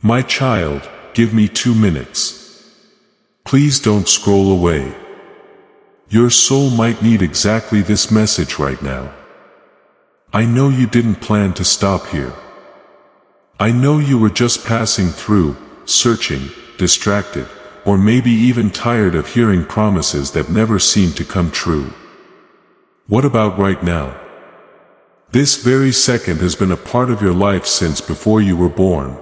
My child, give me 2 minutes. Please don't scroll away. Your soul might need exactly this message right now. I know you didn't plan to stop here. I know you were just passing through, searching, distracted, or maybe even tired of hearing promises that never seem to come true. What about right now? This very second has been a part of your life since before you were born.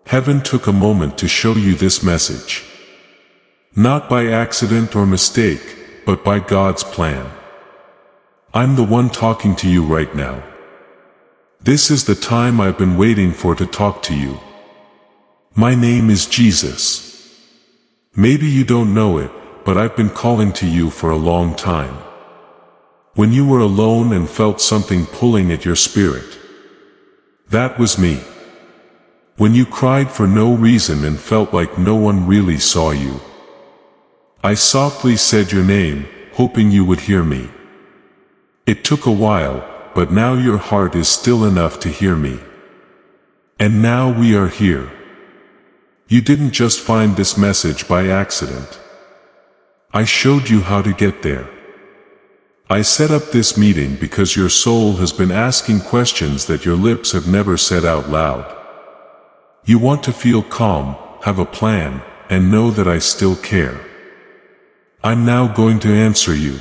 Heaven took a moment to show you this message. Not by accident or mistake, but by God's plan. I'm the one talking to you right now. This is the time I've been waiting for to talk to you. My name is Jesus. Maybe you don't know it, but I've been calling to you for a long time. When you were alone and felt something pulling at your spirit. That was me. When you cried for no reason and felt like no one really saw you. I softly said your name, hoping you would hear me. It took a while, but now your heart is still enough to hear me. And now we are here. You didn't just find this message by accident. I showed you how to get there. I set up this meeting because your soul has been asking questions that your lips have never said out loud. You want to feel calm, have a plan, and know that I still care. I'm now going to answer you.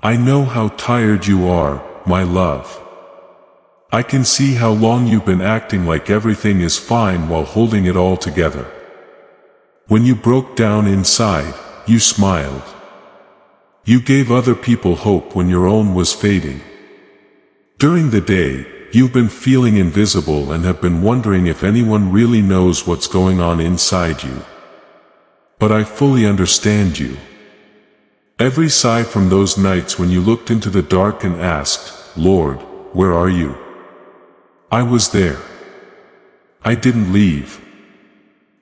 I know how tired you are, my love. I can see how long you've been acting like everything is fine while holding it all together. When you broke down inside, you smiled. You gave other people hope when your own was fading. During the day, you've been feeling invisible and have been wondering if anyone really knows what's going on inside you. But I fully understand you. Every sigh from those nights when you looked into the dark and asked, Lord, where are you? I was there. I didn't leave.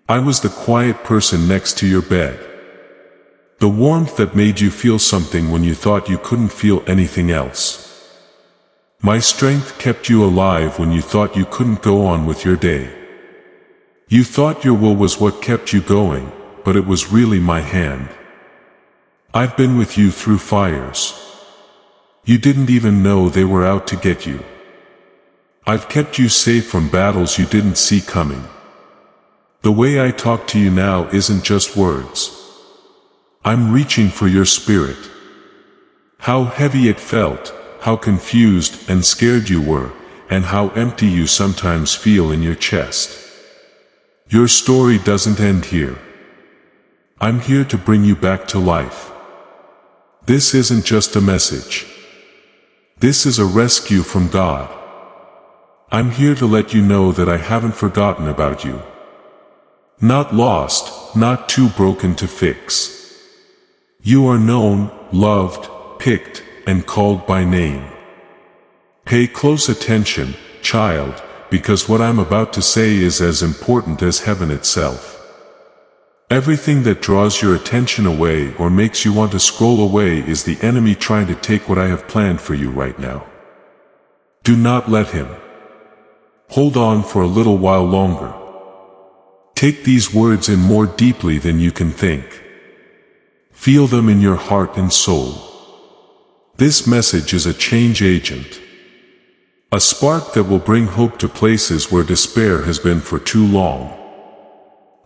I was the quiet person next to your bed. The warmth that made you feel something when you thought you couldn't feel anything else. My strength kept you alive when you thought you couldn't go on with your day. You thought your will was what kept you going, but it was really my hand. I've been with you through fires. You didn't even know they were out to get you. I've kept you safe from battles you didn't see coming. The way I talk to you now isn't just words. I'm reaching for your spirit. How heavy it felt, how confused and scared you were, and how empty you sometimes feel in your chest. Your story doesn't end here. I'm here to bring you back to life. This isn't just a message. This is a rescue from God. I'm here to let you know that I haven't forgotten about you. Not lost, not too broken to fix. You are known, loved, picked, and called by name. Pay close attention, child, because what I'm about to say is as important as heaven itself. Everything that draws your attention away or makes you want to scroll away is the enemy trying to take what I have planned for you right now. Do not let him. Hold on for a little while longer. Take these words in more deeply than you can think. Feel them in your heart and soul. This message is a change agent. A spark that will bring hope to places where despair has been for too long.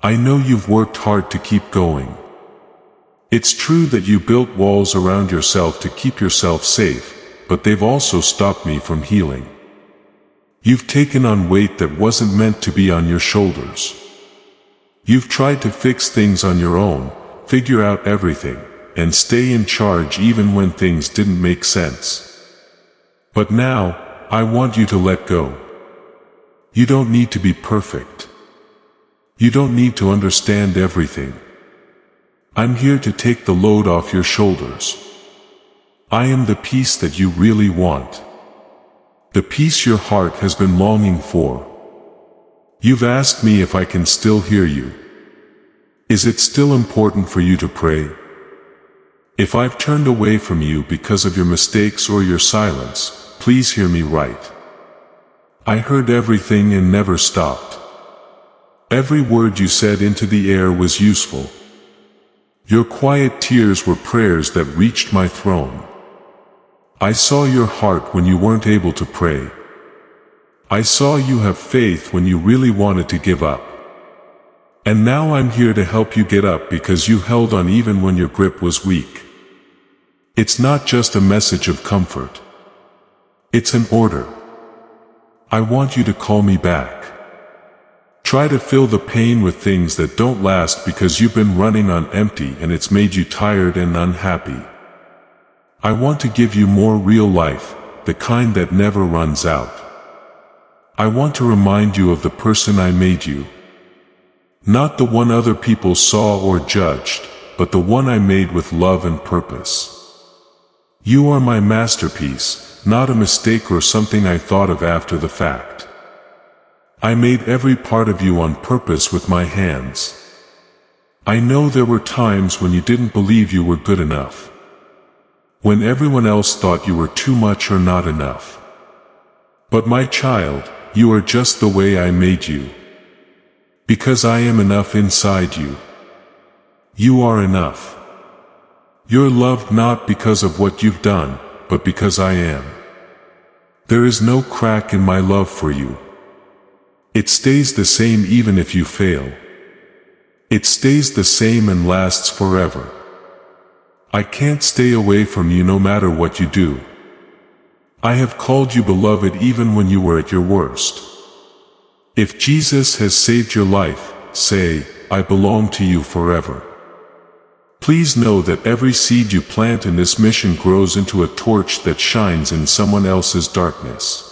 I know you've worked hard to keep going. It's true that you built walls around yourself to keep yourself safe, but they've also stopped me from healing. You've taken on weight that wasn't meant to be on your shoulders. You've tried to fix things on your own, figure out everything, and stay in charge even when things didn't make sense. But now, I want you to let go. You don't need to be perfect. You don't need to understand everything. I'm here to take the load off your shoulders. I am the peace that you really want. The peace your heart has been longing for. You've asked me if I can still hear you. Is it still important for you to pray? If I've turned away from you because of your mistakes or your silence, please hear me right. I heard everything and never stopped. Every word you said into the air was useful. Your quiet tears were prayers that reached my throne. I saw your heart when you weren't able to pray. I saw you have faith when you really wanted to give up. And now I'm here to help you get up because you held on even when your grip was weak. It's not just a message of comfort. It's an order. I want you to call me back. Try to fill the pain with things that don't last because you've been running on empty and it's made you tired and unhappy. I want to give you more real life, the kind that never runs out. I want to remind you of the person I made you. Not the one other people saw or judged, but the one I made with love and purpose. You are my masterpiece, not a mistake or something I thought of after the fact. I made every part of you on purpose with my hands. I know there were times when you didn't believe you were good enough. When everyone else thought you were too much or not enough. But my child, you are just the way I made you. Because I am enough inside you. You are enough. You're loved not because of what you've done, but because I am. There is no crack in my love for you. It stays the same even if you fail. It stays the same and lasts forever. I can't stay away from you no matter what you do. I have called you beloved even when you were at your worst. If Jesus has saved your life, say, I belong to you forever. Please know that every seed you plant in this mission grows into a torch that shines in someone else's darkness.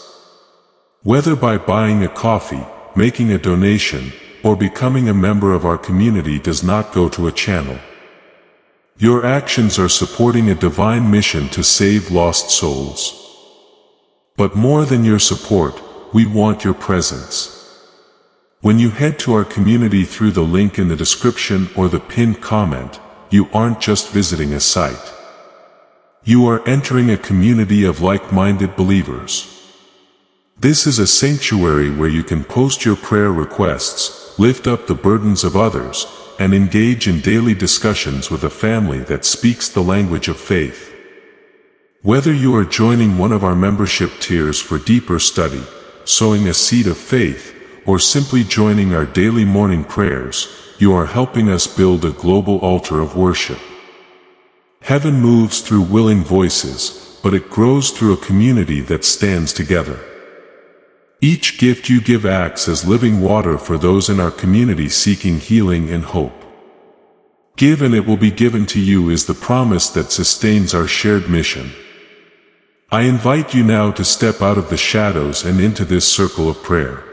Whether by buying a coffee, making a donation, or becoming a member of our community does not go to a channel. Your actions are supporting a divine mission to save lost souls. But more than your support, we want your presence. When you head to our community through the link in the description or the pinned comment, you aren't just visiting a site. You are entering a community of like-minded believers. This is a sanctuary where you can post your prayer requests, lift up the burdens of others, and engage in daily discussions with a family that speaks the language of faith. Whether you are joining one of our membership tiers for deeper study, sowing a seed of faith, or simply joining our daily morning prayers, you are helping us build a global altar of worship. Heaven moves through willing voices, but it grows through a community that stands together. Each gift you give acts as living water for those in our community seeking healing and hope. Give and it will be given to you is the promise that sustains our shared mission. I invite you now to step out of the shadows and into this circle of prayer.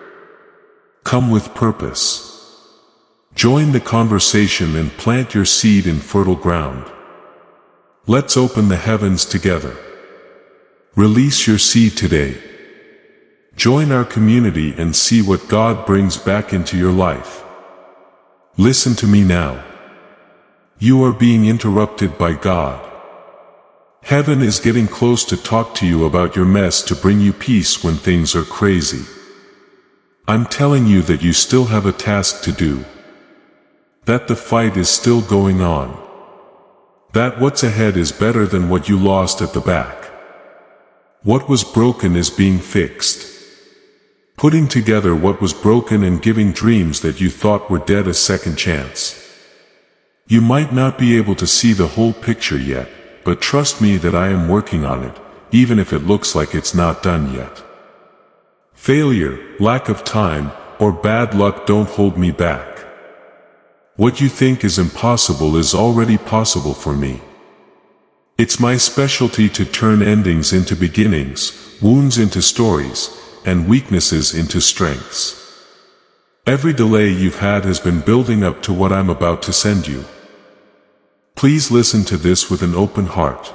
Come with purpose. Join the conversation and plant your seed in fertile ground. Let's open the heavens together. Release your seed today. Join our community and see what God brings back into your life. Listen to me now. You are being interrupted by God. Heaven is getting close to talk to you about your mess to bring you peace when things are crazy. I'm telling you that you still have a task to do. That the fight is still going on. That what's ahead is better than what you lost at the back. What was broken is being fixed. Putting together what was broken and giving dreams that you thought were dead a second chance. You might not be able to see the whole picture yet, but trust me that I am working on it, even if it looks like it's not done yet. Failure, lack of time, or bad luck don't hold me back. What you think is impossible is already possible for me. It's my specialty to turn endings into beginnings, wounds into stories, and weaknesses into strengths. Every delay you've had has been building up to what I'm about to send you. Please listen to this with an open heart.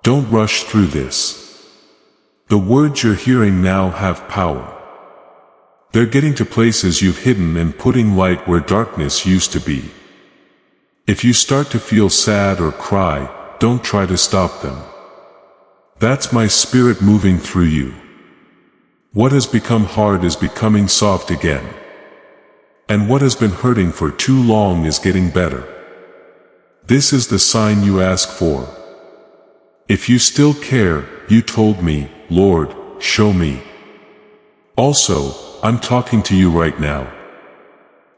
Don't rush through this. The words you're hearing now have power. They're getting to places you've hidden and putting light where darkness used to be. If you start to feel sad or cry, don't try to stop them. That's my spirit moving through you. What has become hard is becoming soft again. And what has been hurting for too long is getting better. This is the sign you ask for. If you still care, you told me, Lord, show me. Also, I'm talking to you right now.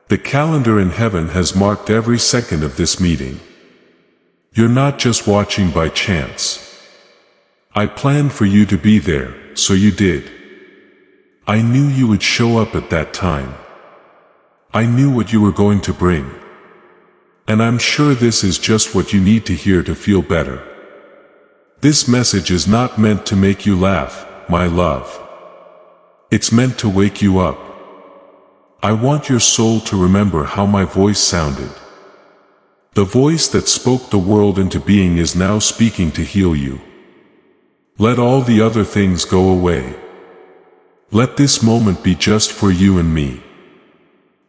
The calendar in heaven has marked every second of this meeting. You're not just watching by chance. I planned for you to be there, so you did. I knew you would show up at that time. I knew what you were going to bring. And I'm sure this is just what you need to hear to feel better. This message is not meant to make you laugh, my love. It's meant to wake you up. I want your soul to remember how my voice sounded. The voice that spoke the world into being is now speaking to heal you. Let all the other things go away. Let this moment be just for you and me.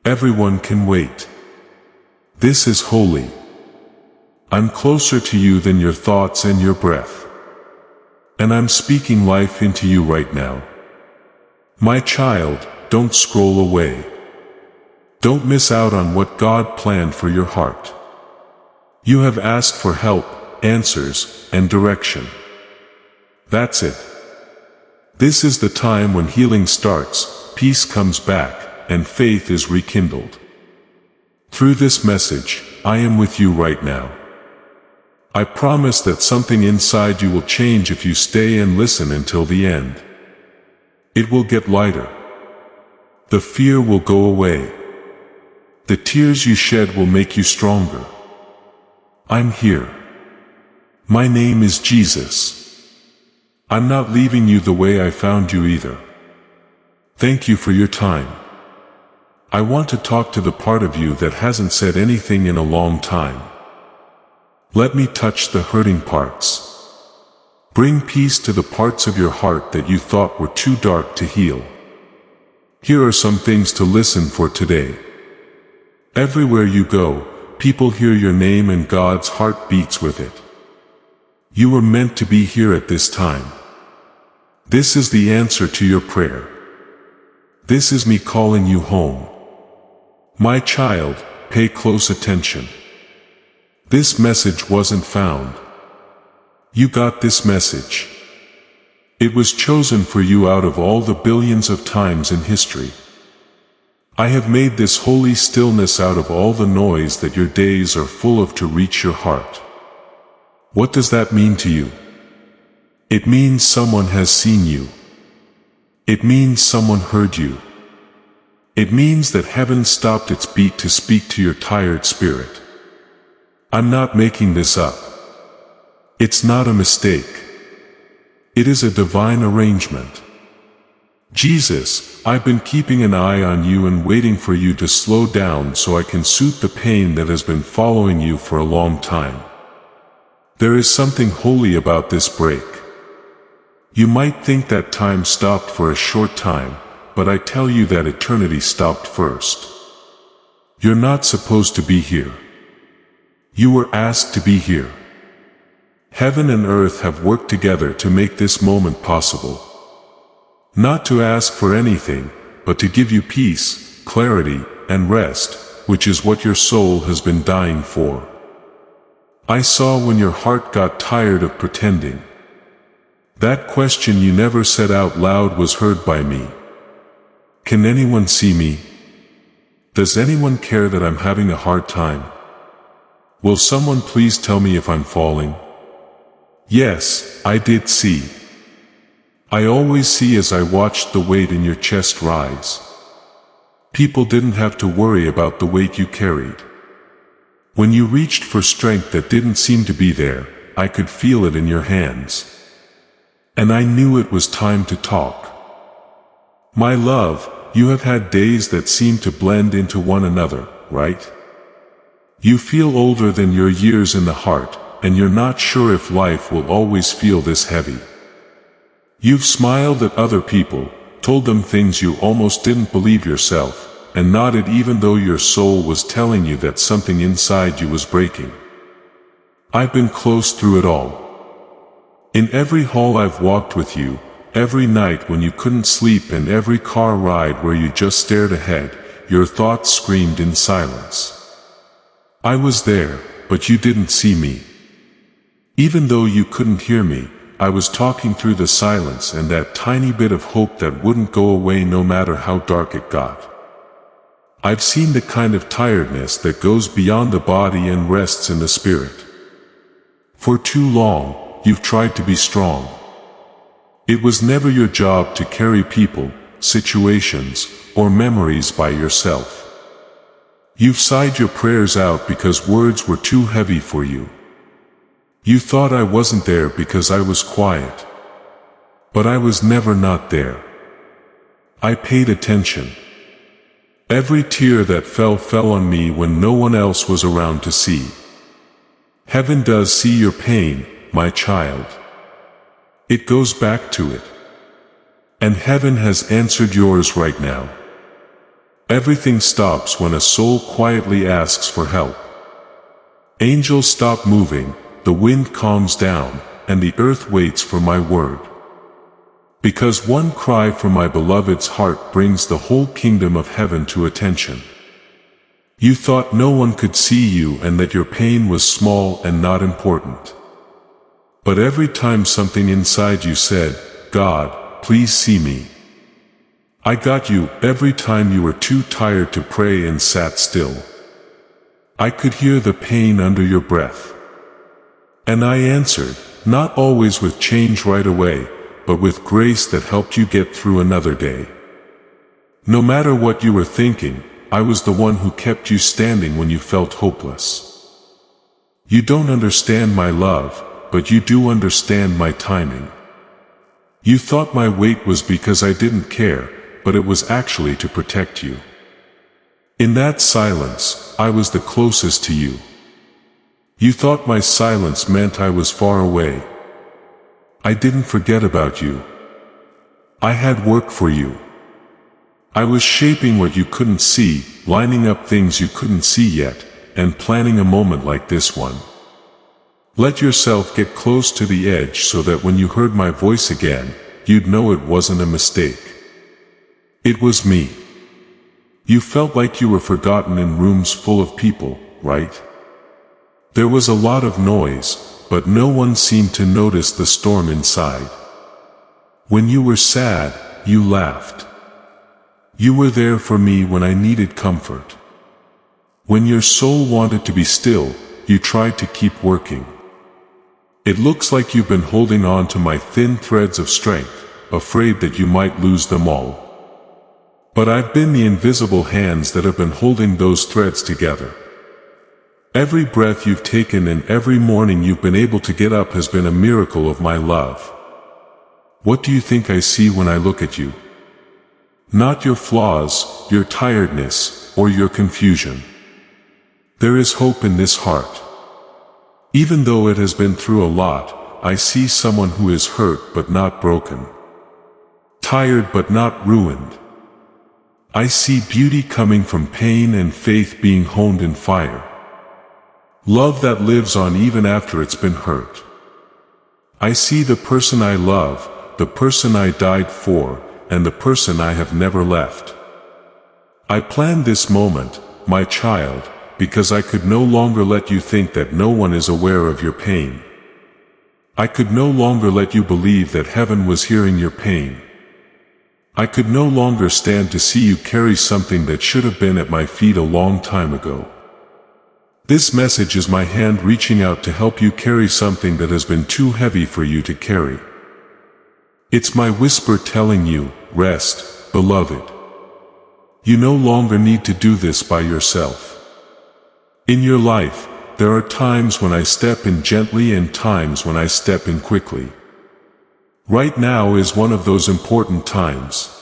Everyone can wait. This is holy. I'm closer to you than your thoughts and your breath. And I'm speaking life into you right now. My child, don't scroll away. Don't miss out on what God planned for your heart. You have asked for help, answers, and direction. That's it. This is the time when healing starts, peace comes back, and faith is rekindled. Through this message, I am with you right now. I promise that something inside you will change if you stay and listen until the end. It will get lighter. The fear will go away. The tears you shed will make you stronger. I'm here. My name is Jesus. I'm not leaving you the way I found you either. Thank you for your time. I want to talk to the part of you that hasn't said anything in a long time. Let me touch the hurting parts. Bring peace to the parts of your heart that you thought were too dark to heal. Here are some things to listen for today. Everywhere you go, people hear your name and God's heart beats with it. You were meant to be here at this time. This is the answer to your prayer. This is me calling you home. My child, pay close attention. This message wasn't found. You got this message. It was chosen for you out of all the billions of times in history. I have made this holy stillness out of all the noise that your days are full of to reach your heart. What does that mean to you? It means someone has seen you. It means someone heard you. It means that heaven stopped its beat to speak to your tired spirit. I'm not making this up. It's not a mistake. It is a divine arrangement. Jesus, I've been keeping an eye on you and waiting for you to slow down so I can soothe the pain that has been following you for a long time. There is something holy about this break. You might think that time stopped for a short time, but I tell you that eternity stopped first. You're not supposed to be here. You were asked to be here. Heaven and earth have worked together to make this moment possible. Not to ask for anything, but to give you peace, clarity, and rest, which is what your soul has been dying for. I saw when your heart got tired of pretending. That question you never said out loud was heard by me. Can anyone see me? Does anyone care that I'm having a hard time? Will someone please tell me if I'm falling? Yes, I did see. I always see as I watched the weight in your chest rise. People didn't have to worry about the weight you carried. When you reached for strength that didn't seem to be there, I could feel it in your hands. And I knew it was time to talk. My love, you have had days that seem to blend into one another, right? You feel older than your years in the heart, and you're not sure if life will always feel this heavy. You've smiled at other people, told them things you almost didn't believe yourself, and nodded even though your soul was telling you that something inside you was breaking. I've been close through it all. In every hall I've walked with you, every night when you couldn't sleep and every car ride where you just stared ahead, your thoughts screamed in silence. I was there, but you didn't see me. Even though you couldn't hear me, I was talking through the silence and that tiny bit of hope that wouldn't go away no matter how dark it got. I've seen the kind of tiredness that goes beyond the body and rests in the spirit. For too long, you've tried to be strong. It was never your job to carry people, situations, or memories by yourself. You've sighed your prayers out because words were too heavy for you. You thought I wasn't there because I was quiet. But I was never not there. I paid attention. Every tear that fell on me when no one else was around to see. Heaven does see your pain, my child. It goes back to it. And heaven has answered yours right now. Everything stops when a soul quietly asks for help. Angels stop moving, the wind calms down, and the earth waits for my word. Because one cry from my beloved's heart brings the whole kingdom of heaven to attention. You thought no one could see you and that your pain was small and not important. But every time something inside you said, God, please see me. I got you every time you were too tired to pray and sat still. I could hear the pain under your breath. And I answered, not always with change right away, but with grace that helped you get through another day. No matter what you were thinking, I was the one who kept you standing when you felt hopeless. You don't understand my love, but you do understand my timing. You thought my wait was because I didn't care, but it was actually to protect you. In that silence, I was the closest to you. You thought my silence meant I was far away. I didn't forget about you. I had work for you. I was shaping what you couldn't see, lining up things you couldn't see yet, and planning a moment like this one. Let yourself get close to the edge so that when you heard my voice again, you'd know it wasn't a mistake. It was me. You felt like you were forgotten in rooms full of people, right? There was a lot of noise, but no one seemed to notice the storm inside. When you were sad, you laughed. You were there for me when I needed comfort. When your soul wanted to be still, you tried to keep working. It looks like you've been holding on to my thin threads of strength, afraid that you might lose them all. But I've been the invisible hands that have been holding those threads together. Every breath you've taken and every morning you've been able to get up has been a miracle of my love. What do you think I see when I look at you? Not your flaws, your tiredness, or your confusion. There is hope in this heart. Even though it has been through a lot, I see someone who is hurt but not broken. Tired but not ruined. I see beauty coming from pain and faith being honed in fire. Love that lives on even after it's been hurt. I see the person I love, the person I died for, and the person I have never left. I planned this moment, my child, because I could no longer let you think that no one is aware of your pain. I could no longer let you believe that heaven was hearing your pain. I could no longer stand to see you carry something that should have been at my feet a long time ago. This message is my hand reaching out to help you carry something that has been too heavy for you to carry. It's my whisper telling you, rest, beloved. You no longer need to do this by yourself. In your life, there are times when I step in gently and times when I step in quickly. Right now is one of those important times.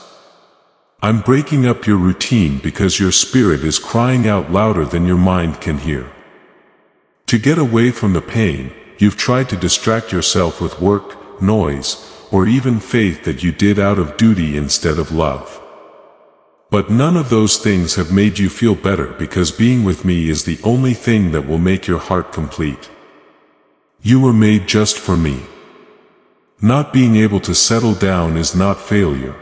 I'm breaking up your routine because your spirit is crying out louder than your mind can hear. To get away from the pain, you've tried to distract yourself with work, noise, or even faith that you did out of duty instead of love. But none of those things have made you feel better because being with me is the only thing that will make your heart complete. You were made just for me. Not being able to settle down is not failure.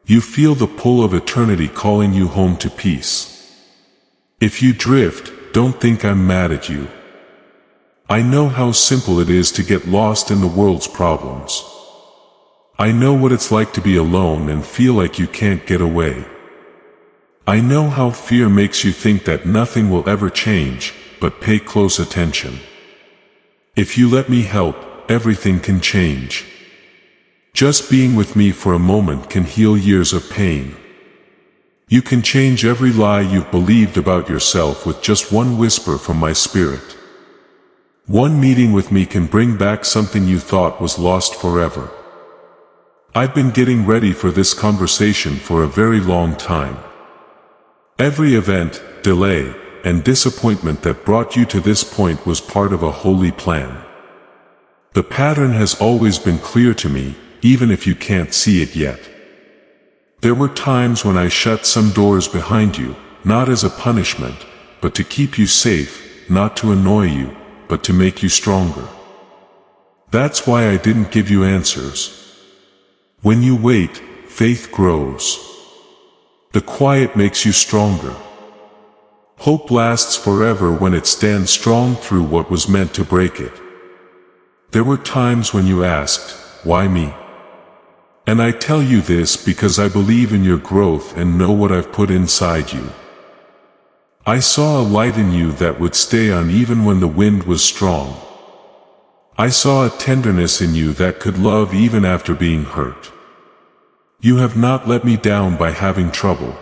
You feel the pull of eternity calling you home to peace. If you drift, don't think I'm mad at you. I know how simple it is to get lost in the world's problems. I know what it's like to be alone and feel like you can't get away. I know how fear makes you think that nothing will ever change, but pay close attention. If you let me help, everything can change. Just being with me for a moment can heal years of pain. You can change every lie you've believed about yourself with just one whisper from my spirit. One meeting with me can bring back something you thought was lost forever. I've been getting ready for this conversation for a very long time. Every event, delay, and disappointment that brought you to this point was part of a holy plan. The pattern has always been clear to me, even if you can't see it yet. There were times when I shut some doors behind you, not as a punishment, but to keep you safe, not to annoy you, but to make you stronger. That's why I didn't give you answers. When you wait, faith grows. The quiet makes you stronger. Hope lasts forever when it stands strong through what was meant to break it. There were times when you asked, "Why me?" And I tell you this because I believe in your growth and know what I've put inside you. I saw a light in you that would stay on even when the wind was strong. I saw a tenderness in you that could love even after being hurt. You have not let me down by having trouble.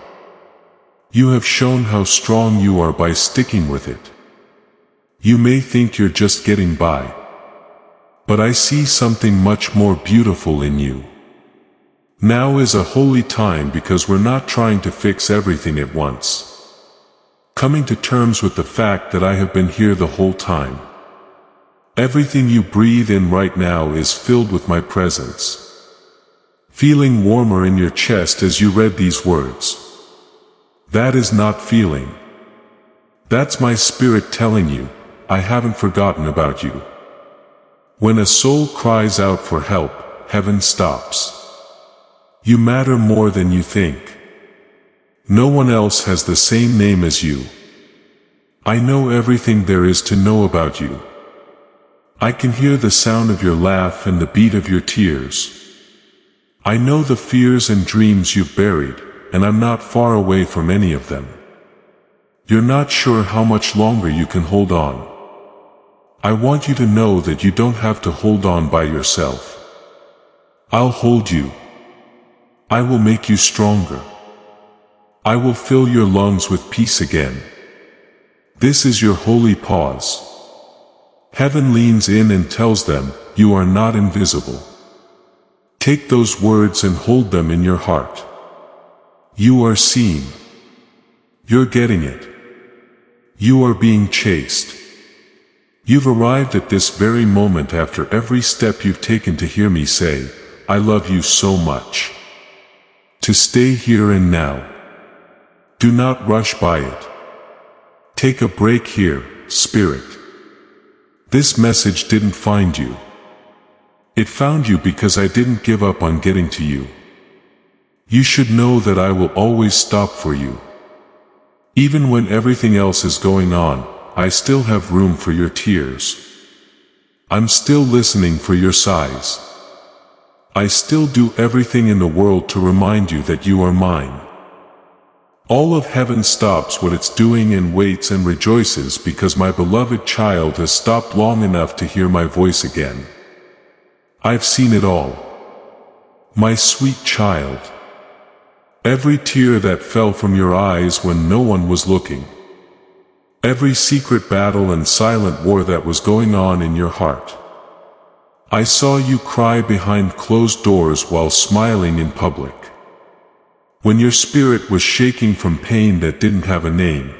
You have shown how strong you are by sticking with it. You may think you're just getting by, but I see something much more beautiful in you. Now is a holy time because we're not trying to fix everything at once. Coming to terms with the fact that I have been here the whole time. Everything you breathe in right now is filled with my presence. Feeling warmer in your chest as you read these words. That is not feeling. That's my spirit telling you, I haven't forgotten about you. When a soul cries out for help, heaven stops. You matter more than you think. No one else has the same name as you. I know everything there is to know about you. I can hear the sound of your laugh and the beat of your tears. I know the fears and dreams you've buried, and I'm not far away from any of them. You're not sure how much longer you can hold on. I want you to know that you don't have to hold on by yourself. I'll hold you. I will make you stronger. I will fill your lungs with peace again. This is your holy pause. Heaven leans in and tells them, you are not invisible. Take those words and hold them in your heart. You are seen. You're getting it. You are being chased. You've arrived at this very moment after every step you've taken to hear me say, I love you so much. To stay here and now. Do not rush by it. Take a break here, Spirit. This message didn't find you. It found you because I didn't give up on getting to you. You should know that I will always stop for you. Even when everything else is going on, I still have room for your tears. I'm still listening for your sighs. I still do everything in the world to remind you that you are mine. All of heaven stops what it's doing and waits and rejoices because my beloved child has stopped long enough to hear my voice again. I've seen it all. My sweet child. Every tear that fell from your eyes when no one was looking. Every secret battle and silent war that was going on in your heart. I saw you cry behind closed doors while smiling in public. When your spirit was shaking from pain that didn't have a name.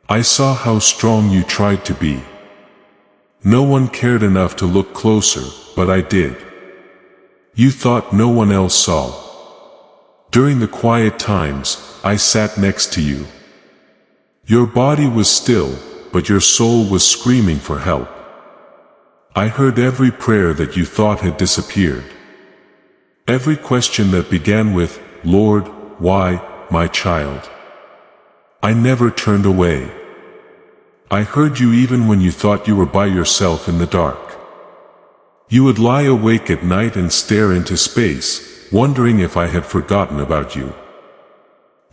I saw how strong you tried to be. No one cared enough to look closer, but I did. You thought no one else saw. During the quiet times, I sat next to you. Your body was still, but your soul was screaming for help. I heard every prayer that you thought had disappeared. Every question that began with, Lord, why, my child? I never turned away. I heard you even when you thought you were by yourself in the dark. You would lie awake at night and stare into space, wondering if I had forgotten about you.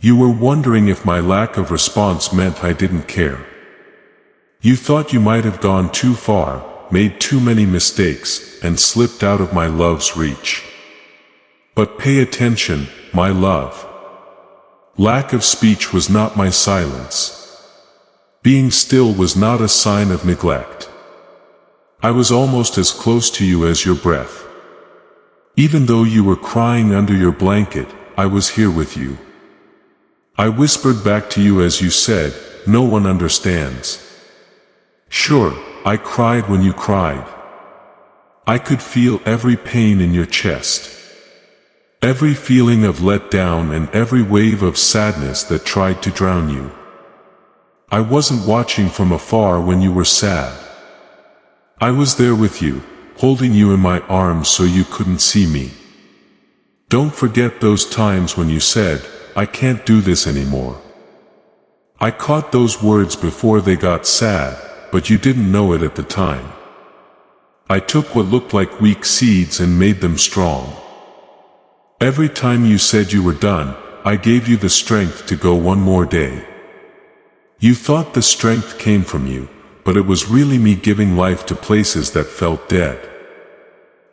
You were wondering if my lack of response meant I didn't care. You thought you might have gone too far, made too many mistakes, and slipped out of my love's reach. But pay attention, my love. Lack of speech was not my silence. Being still was not a sign of neglect. I was almost as close to you as your breath. Even though you were crying under your blanket, I was here with you. I whispered back to you as you said, "No one understands." Sure, I cried when you cried. I could feel every pain in your chest. Every feeling of letdown and every wave of sadness that tried to drown you. I wasn't watching from afar when you were sad. I was there with you, holding you in my arms so you couldn't see me. Don't forget those times when you said, "I can't do this anymore." I caught those words before they got sad, but you didn't know it at the time. I took what looked like weak seeds and made them strong. Every time you said you were done, I gave you the strength to go one more day. You thought the strength came from you, but it was really me giving life to places that felt dead.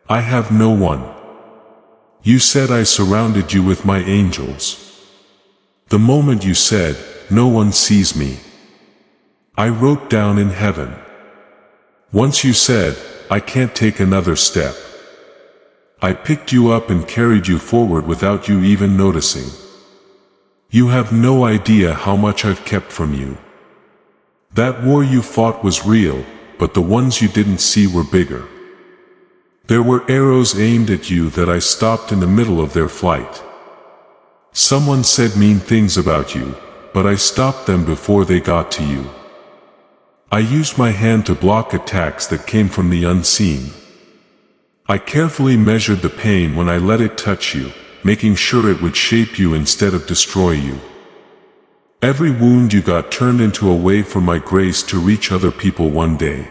I have no one. You said I surrounded you with my angels. The moment you said, "No one sees me," I wrote down in heaven. Once you said, "I can't take another step," I picked you up and carried you forward without you even noticing. You have no idea how much I've kept from you. That war you fought was real, but the ones you didn't see were bigger. There were arrows aimed at you that I stopped in the middle of their flight. Someone said mean things about you, but I stopped them before they got to you. I used my hand to block attacks that came from the unseen. I carefully measured the pain when I let it touch you, making sure it would shape you instead of destroy you. Every wound you got turned into a way for my grace to reach other people one day.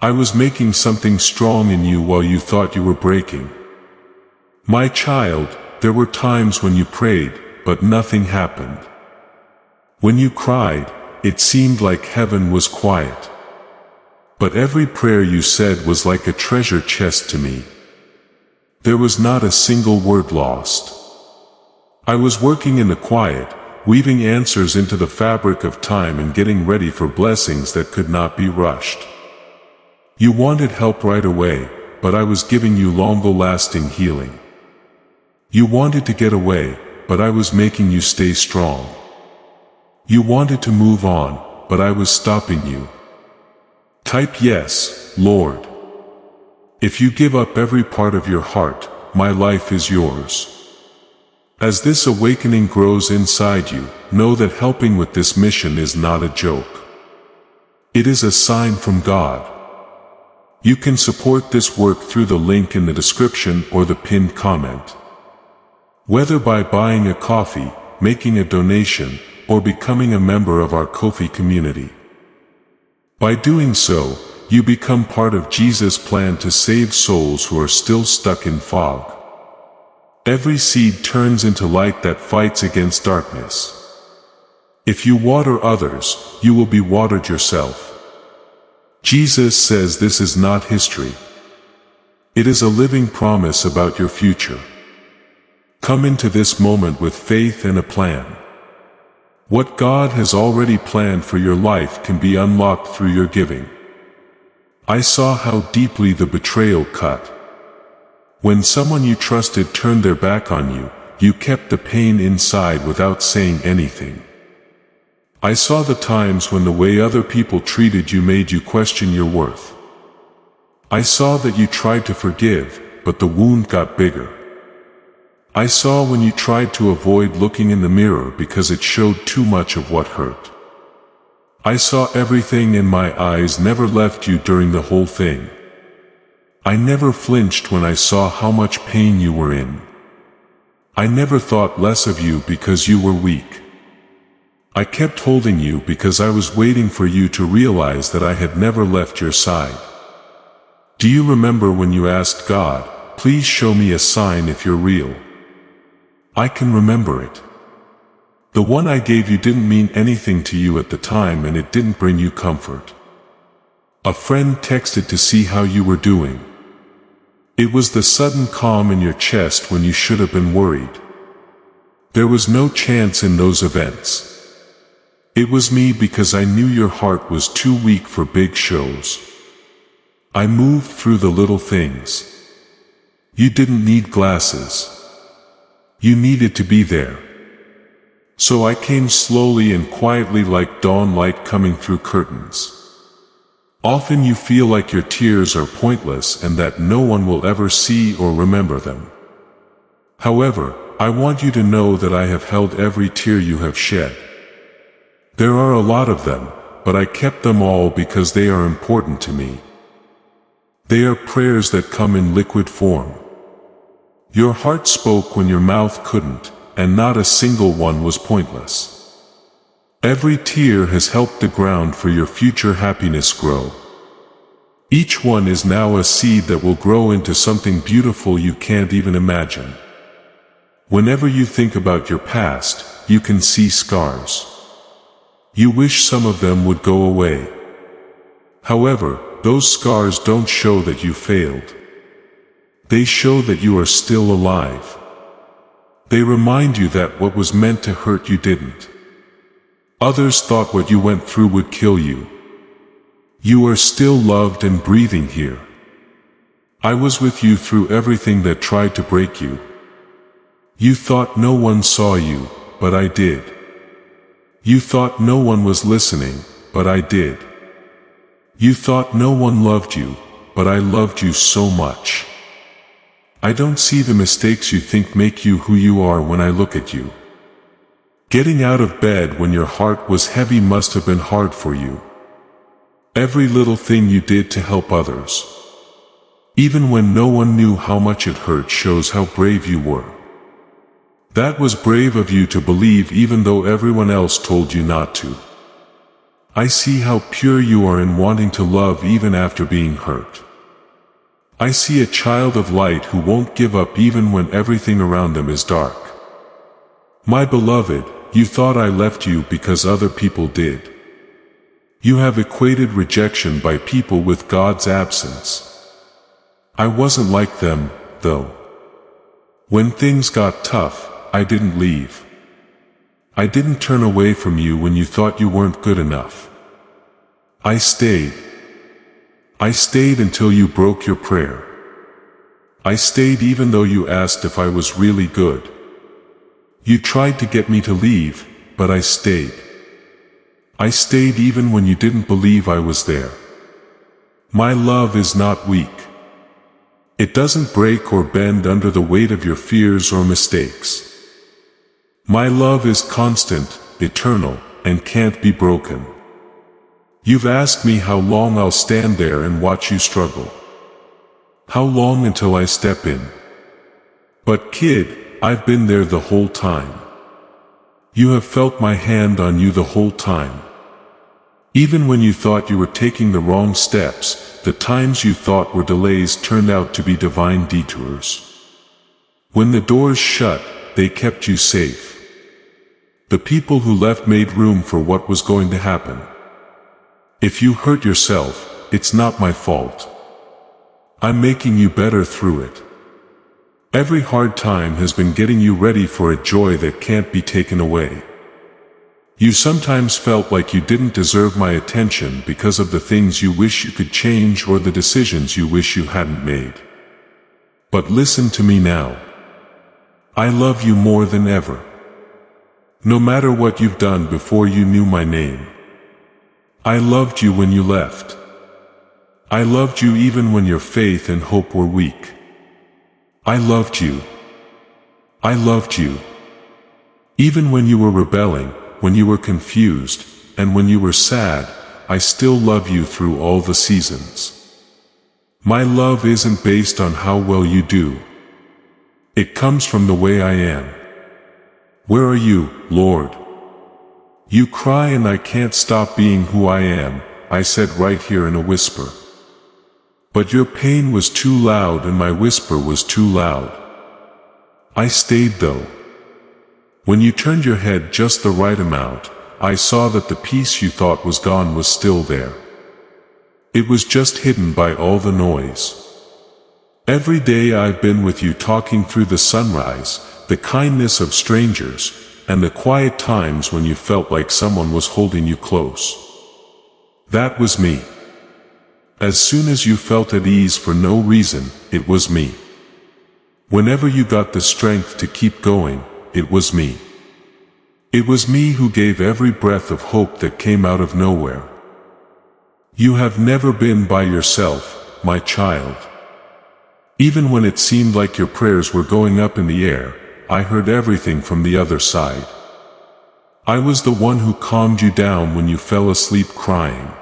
I was making something strong in you while you thought you were breaking. My child, there were times when you prayed, but nothing happened. When you cried, it seemed like heaven was quiet. But every prayer you said was like a treasure chest to me. There was not a single word lost. I was working in the quiet, weaving answers into the fabric of time and getting ready for blessings that could not be rushed. You wanted help right away, but I was giving you longer-lasting healing. You wanted to get away, but I was making you stay strong. You wanted to move on, but I was stopping you. Type yes, Lord. If you give up every part of your heart, my life is yours. As this awakening grows inside you, know that helping with this mission is not a joke. It is a sign from God. You can support this work through the link in the description or the pinned comment. Whether by buying a coffee, making a donation, or becoming a member of our Ko-fi community. By doing so, you become part of Jesus' plan to save souls who are still stuck in fog. Every seed turns into light that fights against darkness. If you water others, you will be watered yourself. Jesus says this is not history. It is a living promise about your future. Come into this moment with faith and a plan. What God has already planned for your life can be unlocked through your giving. I saw how deeply the betrayal cut. When someone you trusted turned their back on you, you kept the pain inside without saying anything. I saw the times when the way other people treated you made you question your worth. I saw that you tried to forgive, but the wound got bigger. I saw when you tried to avoid looking in the mirror because it showed too much of what hurt. I saw everything and my eyes never left you during the whole thing. I never flinched when I saw how much pain you were in. I never thought less of you because you were weak. I kept holding you because I was waiting for you to realize that I had never left your side. Do you remember when you asked God, "Please show me a sign if you're real"? I can remember it. The one I gave you didn't mean anything to you at the time, and it didn't bring you comfort. A friend texted to see how you were doing. It was the sudden calm in your chest when you should have been worried. There was no chance in those events. It was me because I knew your heart was too weak for big shows. I moved through the little things. You didn't need glasses. You needed to be there. So I came slowly and quietly like dawn light coming through curtains. Often you feel like your tears are pointless and that no one will ever see or remember them. However, I want you to know that I have held every tear you have shed. There are a lot of them, but I kept them all because they are important to me. They are prayers that come in liquid form. Your heart spoke when your mouth couldn't, and not a single one was pointless. Every tear has helped the ground for your future happiness grow. Each one is now a seed that will grow into something beautiful you can't even imagine. Whenever you think about your past, you can see scars. You wish some of them would go away. However, those scars don't show that you failed. They show that you are still alive. They remind you that what was meant to hurt you didn't. Others thought what you went through would kill you. You are still loved and breathing here. I was with you through everything that tried to break you. You thought no one saw you, but I did. You thought no one was listening, but I did. You thought no one loved you, but I loved you so much. I don't see the mistakes you think make you who you are when I look at you. Getting out of bed when your heart was heavy must have been hard for you. Every little thing you did to help others, even when no one knew how much it hurt, shows how brave you were. That was brave of you to believe even though everyone else told you not to. I see how pure you are in wanting to love even after being hurt. I see a child of light who won't give up even when everything around them is dark. My beloved, you thought I left you because other people did. You have equated rejection by people with God's absence. I wasn't like them, though. When things got tough, I didn't leave. I didn't turn away from you when you thought you weren't good enough. I stayed. I stayed until you broke your prayer. I stayed even though you asked if I was really good. You tried to get me to leave, but I stayed. I stayed even when you didn't believe I was there. My love is not weak. It doesn't break or bend under the weight of your fears or mistakes. My love is constant, eternal, and can't be broken. You've asked me how long I'll stand there and watch you struggle. How long until I step in? But kid, I've been there the whole time. You have felt my hand on you the whole time. Even when you thought you were taking the wrong steps, the times you thought were delays turned out to be divine detours. When the doors shut, they kept you safe. The people who left made room for what was going to happen. If you hurt yourself, it's not my fault. I'm making you better through it. Every hard time has been getting you ready for a joy that can't be taken away. You sometimes felt like you didn't deserve my attention because of the things you wish you could change or the decisions you wish you hadn't made. But listen to me now. I love you more than ever. No matter what you've done before you knew my name. I loved you when you left. I loved you even when your faith and hope were weak. I loved you. I loved you. Even when you were rebelling, when you were confused, and when you were sad, I still love you through all the seasons. My love isn't based on how well you do. It comes from the way I am. Where are you, Lord? You cry and I can't stop being who I am, I said right here in a whisper. But your pain was too loud and my whisper was too loud. I stayed though. When you turned your head just the right amount, I saw that the piece you thought was gone was still there. It was just hidden by all the noise. Every day I've been with you talking through the sunrise, the kindness of strangers, and the quiet times when you felt like someone was holding you close. That was me. As soon as you felt at ease for no reason, it was me. Whenever you got the strength to keep going, it was me. It was me who gave every breath of hope that came out of nowhere. You have never been by yourself, my child. Even when it seemed like your prayers were going up in the air, I heard everything from the other side. I was the one who calmed you down when you fell asleep crying.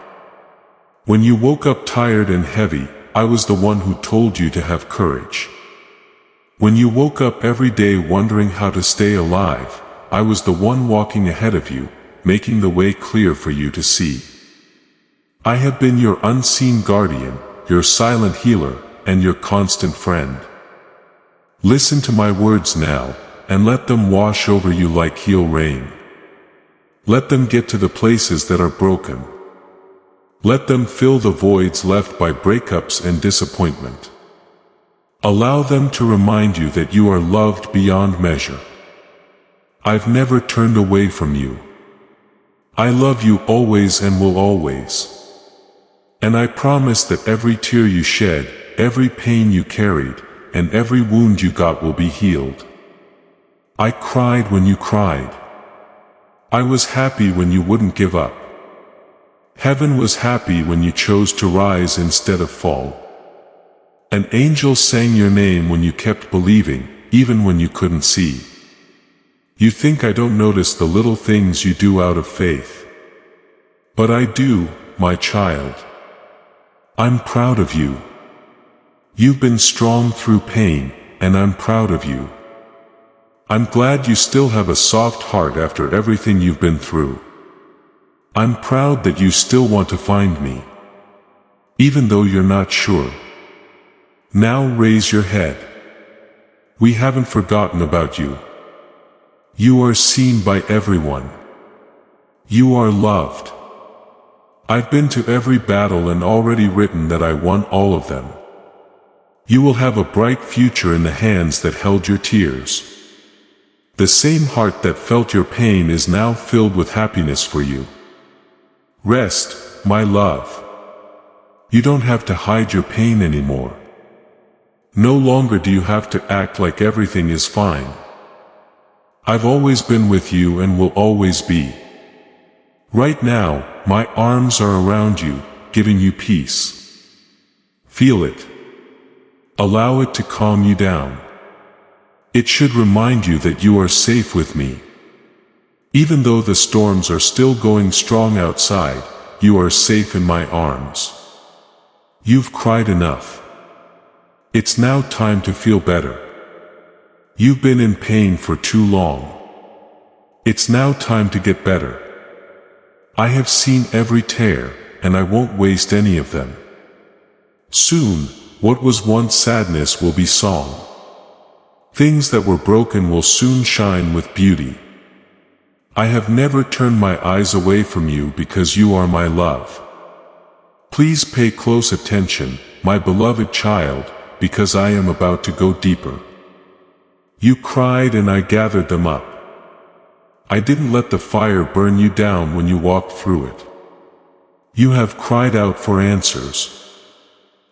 When you woke up tired and heavy, I was the one who told you to have courage. When you woke up every day wondering how to stay alive, I was the one walking ahead of you, making the way clear for you to see. I have been your unseen guardian, your silent healer, and your constant friend. Listen to my words now, and let them wash over you like heel rain. Let them get to the places that are broken. Let them fill the voids left by breakups and disappointment. Allow them to remind you that you are loved beyond measure. I've never turned away from you. I love you always and will always. And I promise that every tear you shed, every pain you carried, and every wound you got will be healed. I cried when you cried. I was happy when you wouldn't give up. Heaven was happy when you chose to rise instead of fall. An angel sang your name when you kept believing, even when you couldn't see. You think I don't notice the little things you do out of faith. But I do, my child. I'm proud of you. You've been strong through pain, and I'm proud of you. I'm glad you still have a soft heart after everything you've been through. I'm proud that you still want to find me, even though you're not sure. Now raise your head. We haven't forgotten about you. You are seen by everyone. You are loved. I've been to every battle and already written that I won all of them. You will have a bright future in the hands that held your tears. The same heart that felt your pain is now filled with happiness for you. Rest, my love. You don't have to hide your pain anymore. No longer do you have to act like everything is fine. I've always been with you and will always be. Right now, my arms are around you, giving you peace. Feel it. Allow it to calm you down. It should remind you that you are safe with me. Even though the storms are still going strong outside, you are safe in my arms. You've cried enough. It's now time to feel better. You've been in pain for too long. It's now time to get better. I have seen every tear, and I won't waste any of them. Soon, what was once sadness will be song. Things that were broken will soon shine with beauty. I have never turned my eyes away from you because you are my love. Please pay close attention, my beloved child, because I am about to go deeper. You cried and I gathered them up. I didn't let the fire burn you down when you walked through it. You have cried out for answers.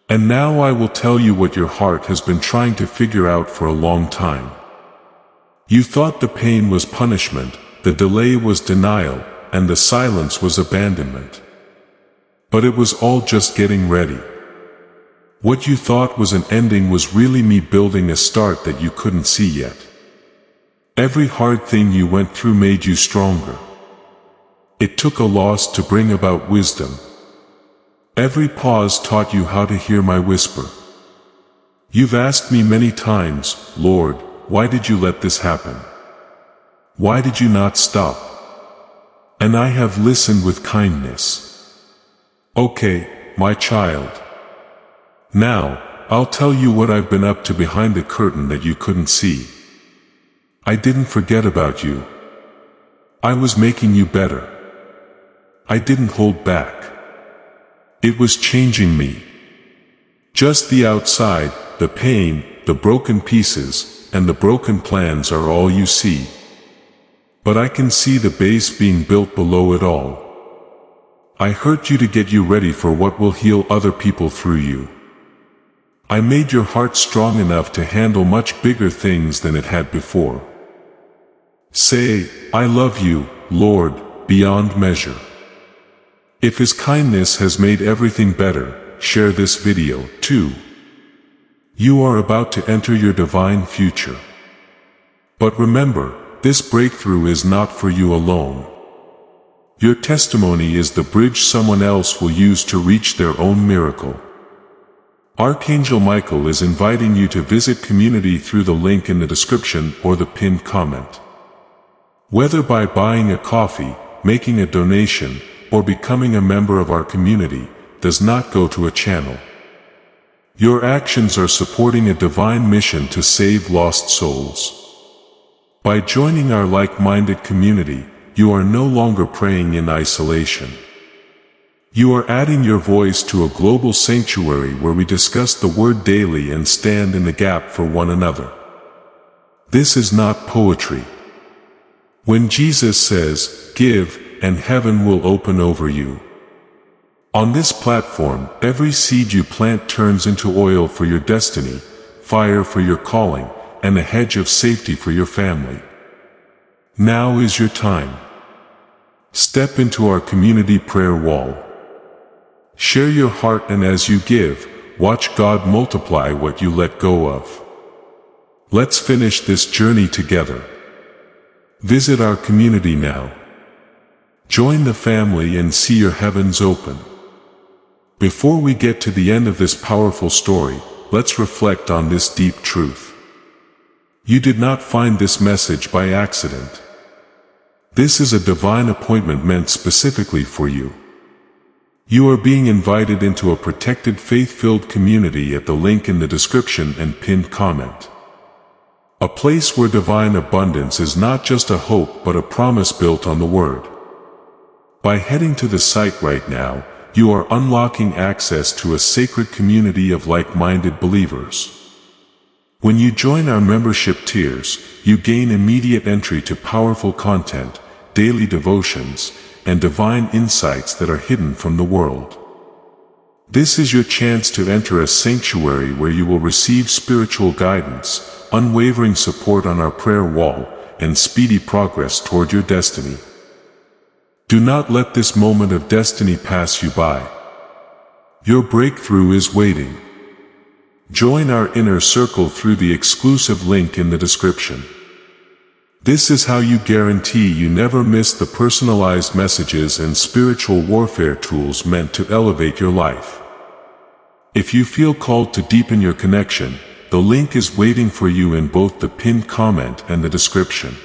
And now I will tell you what your heart has been trying to figure out for a long time. You thought the pain was punishment, the delay was denial, and the silence was abandonment. But it was all just getting ready. What you thought was an ending was really me building a start that you couldn't see yet. Every hard thing you went through made you stronger. It took a loss to bring about wisdom. Every pause taught you how to hear my whisper. You've asked me many times, Lord, why did you let this happen? Why did you not stop? And I have listened with kindness. Okay, my child. Now, I'll tell you what I've been up to behind the curtain that you couldn't see. I didn't forget about you. I was making you better. I didn't hold back. It was changing me. Just the outside, the pain, the broken pieces, and the broken plans are all you see. But I can see the base being built below it all. I hurt you to get you ready for what will heal other people through you. I made your heart strong enough to handle much bigger things than it had before. Say, I love you, Lord, beyond measure. If His kindness has made everything better, share this video, too. You are about to enter your divine future. But remember, this breakthrough is not for you alone. Your testimony is the bridge someone else will use to reach their own miracle. Archangel Michael is inviting you to visit community through the link in the description or the pinned comment. Whether by buying a coffee, making a donation, or becoming a member of our community, does not go to a channel. Your actions are supporting a divine mission to save lost souls. By joining our like-minded community, you are no longer praying in isolation. You are adding your voice to a global sanctuary where we discuss the Word daily and stand in the gap for one another. This is not poetry. When Jesus says, "Give, and heaven will open over you." On this platform, every seed you plant turns into oil for your destiny, fire for your calling, and a hedge of safety for your family. Now is your time. Step into our community prayer wall. Share your heart, and as you give, watch God multiply what you let go of. Let's finish this journey together. Visit our community now. Join the family and see your heavens open. Before we get to the end of this powerful story, let's reflect on this deep truth. You did not find this message by accident. This is a divine appointment meant specifically for you. You are being invited into a protected faith-filled community at the link in the description and pinned comment. A place where divine abundance is not just a hope but a promise built on the Word. By heading to the site right now, you are unlocking access to a sacred community of like-minded believers. When you join our membership tiers, you gain immediate entry to powerful content, daily devotions, and divine insights that are hidden from the world. This is your chance to enter a sanctuary where you will receive spiritual guidance, unwavering support on our prayer wall, and speedy progress toward your destiny. Do not let this moment of destiny pass you by. Your breakthrough is waiting. Join our inner circle through the exclusive link in the description. This is how you guarantee you never miss the personalized messages and spiritual warfare tools meant to elevate your life. If you feel called to deepen your connection, the link is waiting for you in both the pinned comment and the description.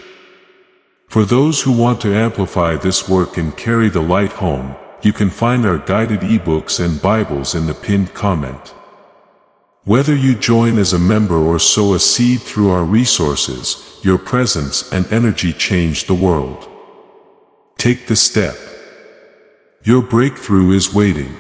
For those who want to amplify this work and carry the light home, you can find our guided ebooks and Bibles in the pinned comment. Whether you join as a member or sow a seed through our resources, your presence and energy change the world. Take the step. Your breakthrough is waiting.